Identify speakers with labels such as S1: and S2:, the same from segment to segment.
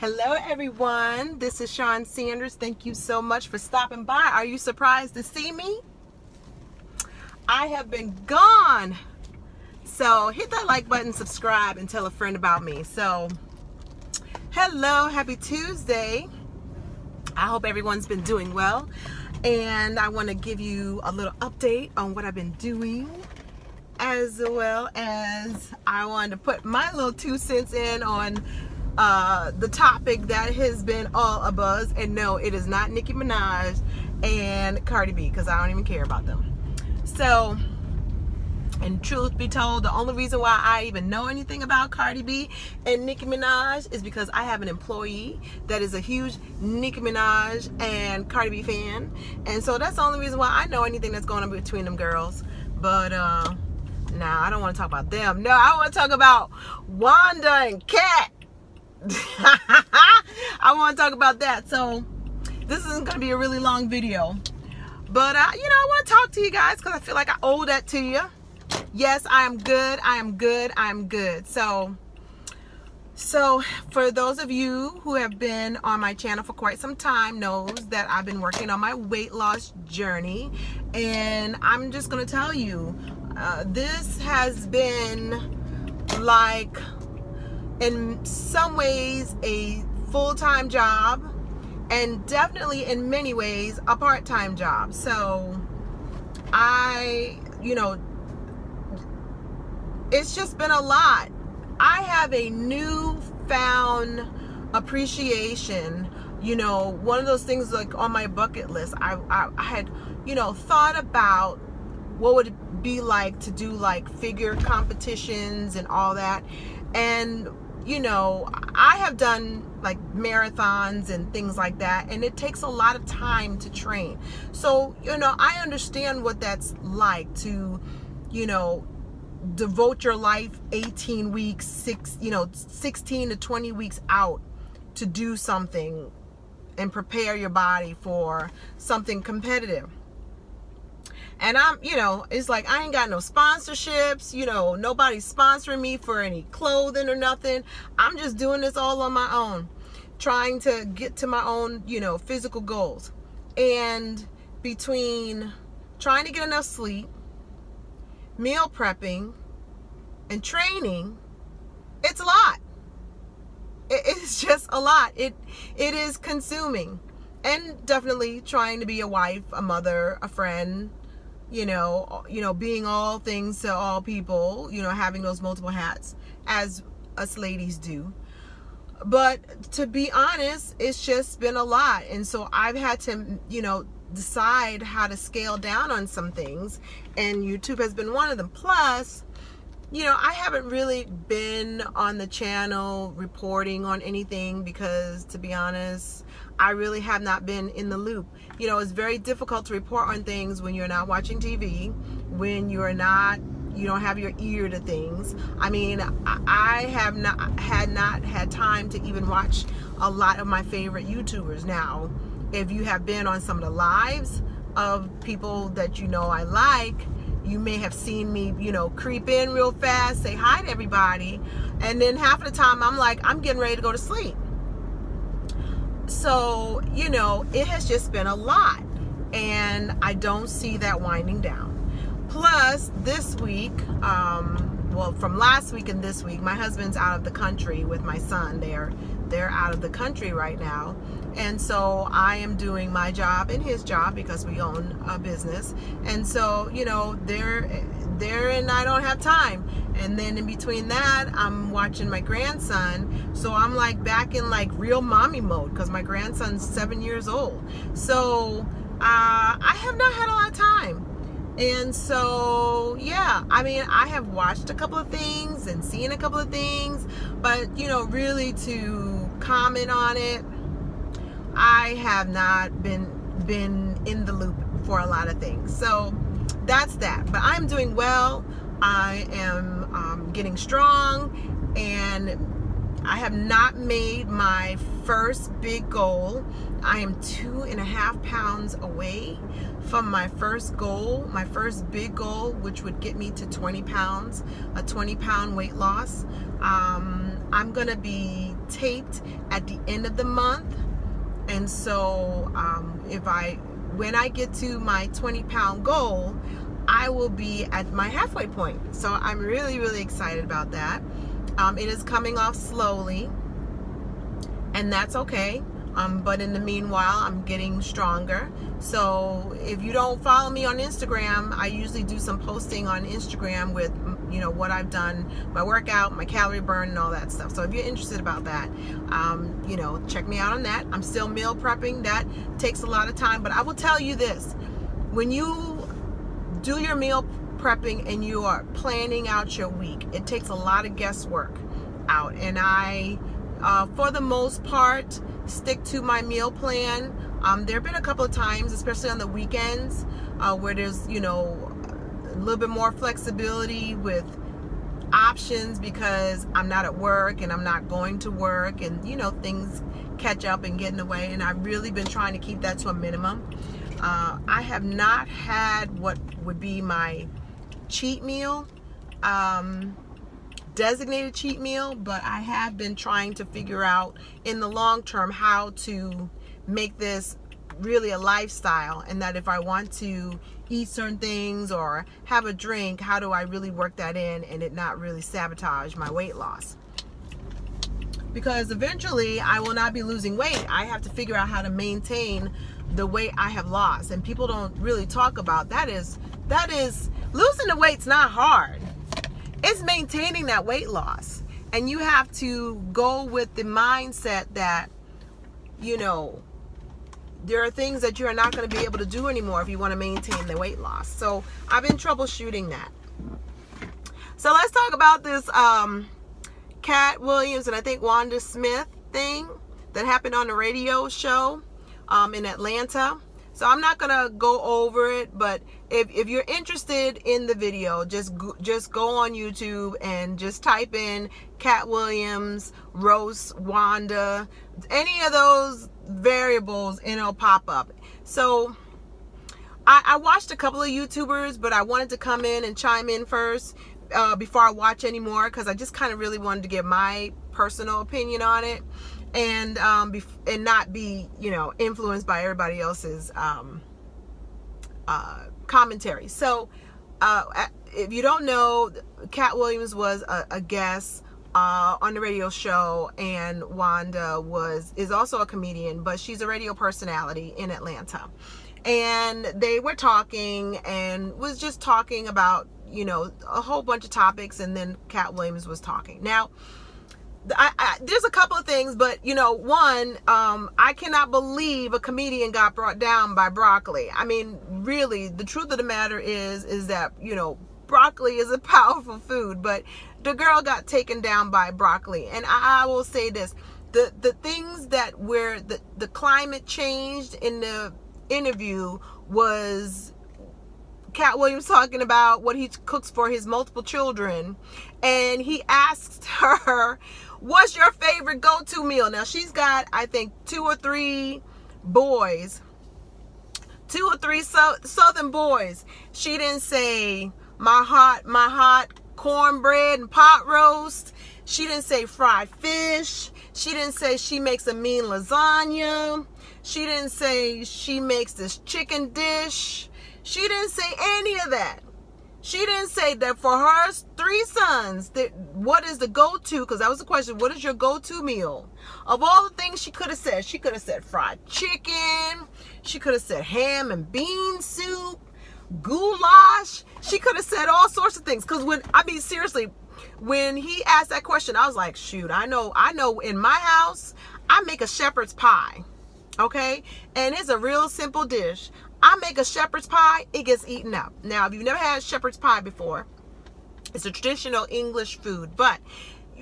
S1: Hello everyone, this is Shawn Sanders. Thank you so much for stopping by. Are you surprised to see me? I have been gone. So hit that like button, subscribe, and tell a friend about me. So hello, happy Tuesday. I hope everyone's been doing well. And I want to give you a little update on what I've been doing, as well as I wanted to put my little 2 cents in on the topic that has been all a buzz. And no, it is not Nicki Minaj and Cardi B, because I don't even care about them. So, and truth be told, the only reason why I even know anything about Cardi B and Nicki Minaj is because I have an employee that is a huge Nicki Minaj and Cardi B fan, and so that's the only reason why I know anything that's going on between them girls. But nah, I don't want to talk about them. No, I want to talk about Wanda and Kat. I want to talk about that. So this isn't going to be a really long video, but I want to talk to you guys because I feel like I owe that to you. Yes, I am good. I am good. I am good. So for those of you who have been on my channel for quite some time knows that I've been working on my weight loss journey, and I'm just going to tell you, this has been like, in some ways, a full-time job, and definitely in many ways a part-time job. So it's just been a lot. I have a newfound appreciation. One of those things, like on my bucket list, I had thought about what would it be like to do like figure competitions and all that. And I have done like marathons and things like that, and it takes a lot of time to train. So, I understand what that's like to, devote your life 18 weeks, 16 to 20 weeks out to do something and prepare your body for something competitive. And it's like I ain't got no sponsorships, nobody's sponsoring me for any clothing or nothing. I'm just doing this all on my own, trying to get to my own, physical goals. And between trying to get enough sleep, meal prepping, and training, it's a lot. It's just a lot. It is consuming. And definitely trying to be a wife, a mother, a friend, being all things to all people, having those multiple hats as us ladies do. But to be honest, it's just been a lot. And so I've had to, decide how to scale down on some things, and YouTube has been one of them. Plus, I haven't really been on the channel reporting on anything because, to be honest, I really have not been in the loop. It's very difficult to report on things when you're not watching TV, when you don't have your ear to things. I mean, I have not had time to even watch a lot of my favorite YouTubers. Now, if you have been on some of the lives of people that I like, you may have seen me, creep in real fast, say hi to everybody, and then half of the time I'm like, I'm getting ready to go to sleep. So, it has just been a lot, and I don't see that winding down. Plus, this week, from last week and this week, my husband's out of the country with my son. They're out of the country right now. And so I am doing my job and his job because we own a business. And so, there and I don't have time. And then in between that, I'm watching my grandson. So I'm like back in like real mommy mode because my grandson's 7 years old. So I have not had a lot of time. And so, yeah, I mean, I have watched a couple of things and seen a couple of things, but, really to comment on it, I have not been in the loop for a lot of things. So that's that. But I'm doing well. I am getting strong, and I have not made my first big goal. I am 2.5 pounds away from my first goal, my first big goal, which would get me to 20 pounds, a 20-pound weight loss. I'm going to be taped at the end of the month. And so when I get to my 20-pound goal, I will be at my halfway point. So I'm really, really excited about that. It is coming off slowly, and that's okay. But in the meanwhile, I'm getting stronger. So if you don't follow me on Instagram, I usually do some posting on Instagram with, what I've done, my workout, my calorie burn, and all that stuff. So if you're interested about that, check me out on that. I'm still meal prepping. That takes a lot of time, but I will tell you this: when you do your meal prepping and you are planning out your week, it takes a lot of guesswork out. And I, for the most part, stick to my meal plan. There have been a couple of times, especially on the weekends, where there's, a little bit more flexibility with options because I'm not at work and I'm not going to work, and, things catch up and get in the way. And I've really been trying to keep that to a minimum. I have not had what would be my cheat meal, designated cheat meal, but I have been trying to figure out in the long term how to make this really a lifestyle, and that if I want to eat certain things or have a drink, how do I really work that in and it not really sabotage my weight loss? Because eventually I will not be losing weight. I have to figure out how to maintain the weight I have lost, and people don't really talk about that. Is losing the weight's not hard. It's maintaining that weight loss. And you have to go with the mindset that, there are things that you're not going to be able to do anymore if you want to maintain the weight loss. So I've been troubleshooting that. So let's talk about this Katt Williams and I think Wanda Smith thing that happened on the radio show in Atlanta. So I'm not gonna go over it, but if you're interested in the video, just go on YouTube and just type in Katt Williams, roast Wanda, any of those variables, and it'll pop up. So I watched a couple of YouTubers, but I wanted to come in and chime in first before I watch any more, because I just kind of really wanted to give my personal opinion on it. And not be, influenced by everybody else's commentary. So if you don't know, Katt Williams was a guest on the radio show, and Wanda is also a comedian, but she's a radio personality in Atlanta. And they were talking and was just talking about, a whole bunch of topics, and then Katt Williams was talking. Now, there's a couple of things, but one, I cannot believe a comedian got brought down by broccoli. I mean, really, the truth of the matter is that broccoli is a powerful food, but the girl got taken down by broccoli. And I will say this: the things that where the climate changed in the interview was Katt Williams talking about what he cooks for his multiple children, and he asked her, what's your favorite go-to meal? Now, she's got, I think, 2 or 3 boys, 2 or 3 Southern boys. She didn't say my hot cornbread and pot roast. She didn't say fried fish. She didn't say she makes a mean lasagna. She didn't say she makes this chicken dish. She didn't say any of that. She didn't say that for her 3 sons, that what is the go-to, because that was the question, what is your go-to meal? Of all the things she could have said fried chicken. She could have said ham and bean soup, goulash. She could have said all sorts of things. Because seriously, when he asked that question, I was like, shoot, I know in my house, I make a shepherd's pie. Okay? And it's a real simple dish. I make a shepherd's pie, it gets eaten up. Now, if you've never had shepherd's pie before, it's a traditional English food, but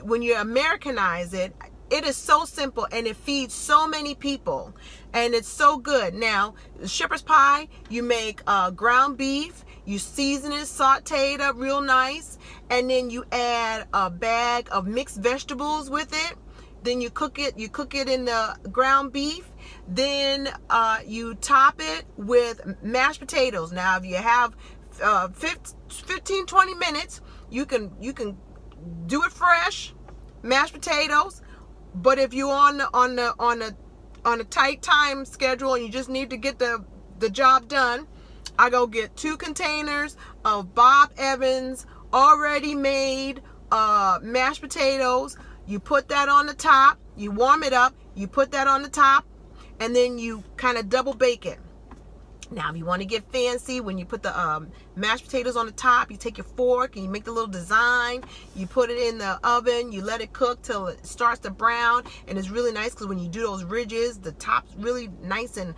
S1: when you Americanize it, it is so simple and it feeds so many people, and it's so good. Now, shepherd's pie, you make ground beef, you season it, saute it up real nice, and then you add a bag of mixed vegetables with it. Then you cook it in the ground beef. Then you top it with mashed potatoes. Now, if you have 15-20 minutes, you can do it fresh, mashed potatoes, But if you're on a tight time schedule and you just need to get the job done, I go get 2 containers of Bob Evans already made mashed potatoes. You put that on the top, you warm it up, you put that on the top, and then you kind of double bake it. Now, if you want to get fancy, when you put the mashed potatoes on the top, you take your fork and you make the little design. You put it in the oven. You let it cook till it starts to brown. And it's really nice because when you do those ridges, the top's really nice and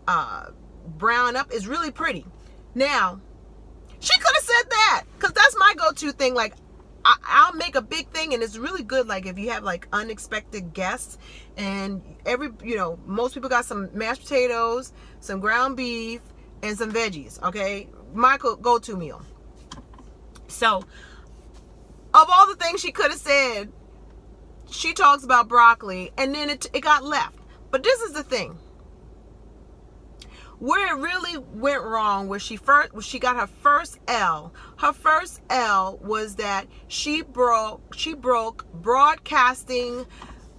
S1: brown up. It's really pretty. Now, she could have said that, because that's my go-to thing. Like, I'll make a big thing, and it's really good. Like, if you have like unexpected guests, and most people got some mashed potatoes, some ground beef, and some veggies. Okay, my go-to meal. So, of all the things she could have said, she talks about broccoli, and then it got left. But this is the thing. Where it really went wrong was she got her first L. Her first L was that she broke broadcasting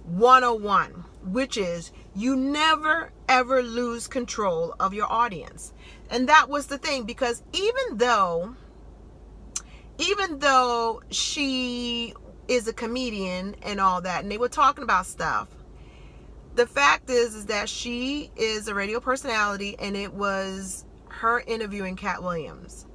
S1: 101, which is you never ever lose control of your audience. And that was the thing, because even though she is a comedian and all that, and they were talking about stuff, the fact is that she is a radio personality, and it was her interviewing Katt Williams,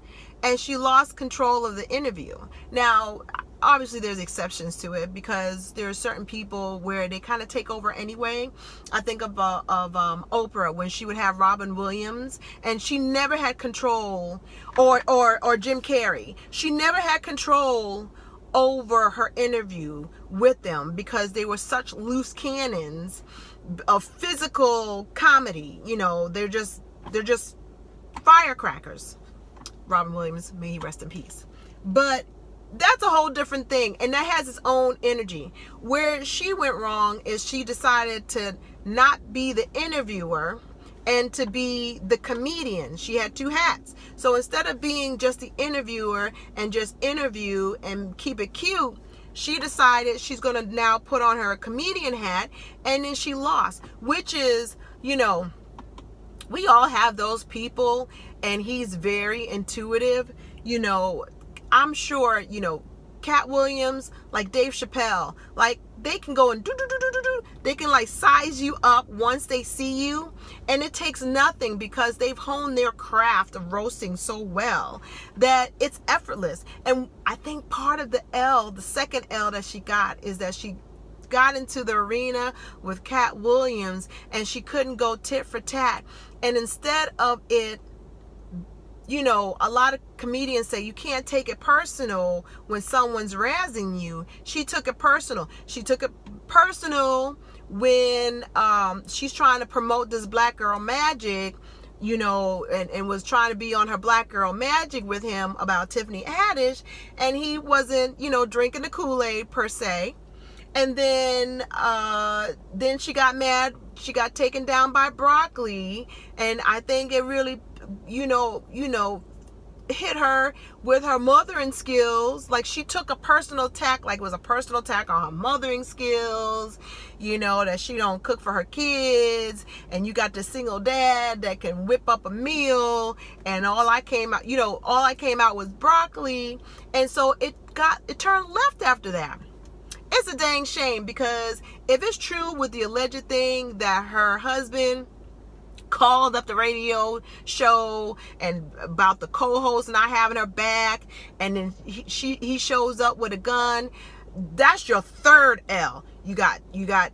S1: and she lost control of the interview. Now, obviously there's exceptions to it, because there are certain people where they kind of take over anyway. I think of Oprah, when she would have Robin Williams, and she never had control, or Jim Carrey. She never had control over her interview with them, because they were such loose cannons of physical comedy. They're just firecrackers. Robin Williams, may he rest in peace. But that's a whole different thing, and that has its own energy. Where she went wrong is she decided to not be the interviewer and to be the comedian. She had 2 hats. So instead of being just the interviewer and just interview and keep it cute, she decided she's going to now put on her comedian hat, and then she lost. Which is, we all have those people, and he's very intuitive. I'm sure, Katt Williams, like Dave Chappelle, like they can go and do. They can like size you up once they see you, and it takes nothing, because they've honed their craft of roasting so well that it's effortless. And I think part of the second L that she got, is that she got into the arena with Katt Williams, and she couldn't go tit for tat. And instead of it, a lot of comedians say you can't take it personal when someone's razzing you. She took it personal. She took it personal when she's trying to promote this Black Girl Magic, and was trying to be on her Black Girl Magic with him about Tiffany Haddish, and he wasn't, drinking the Kool-Aid per se. And then she got mad. She got taken down by broccoli, and I think it really hit her with her mothering skills. Like, she took a personal attack, like it was a personal attack on her mothering skills, that she don't cook for her kids, and you got the single dad that can whip up a meal, and all I came out was broccoli. And so it turned left after that. It's a dang shame, because if it's true with the alleged thing that her husband called up the radio show and about the co-host not having her back, and then he shows up with a gun, that's your third L. You got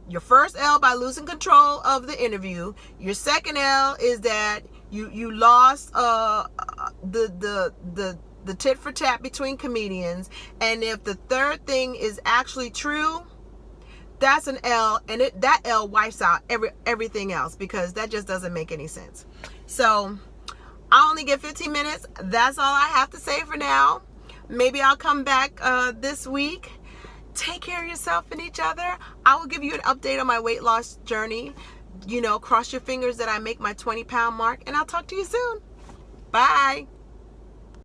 S1: your first L by losing control of the interview. Your second L is that you lost the tit for tat between comedians. And if the third thing is actually true, that's an L, and that L wipes out everything else, because that just doesn't make any sense. So I only get 15 minutes. That's all I have to say for now. Maybe I'll come back this week. Take care of yourself and each other. I will give you an update on my weight loss journey. Cross your fingers that I make my 20-pound mark, and I'll talk to you soon. Bye.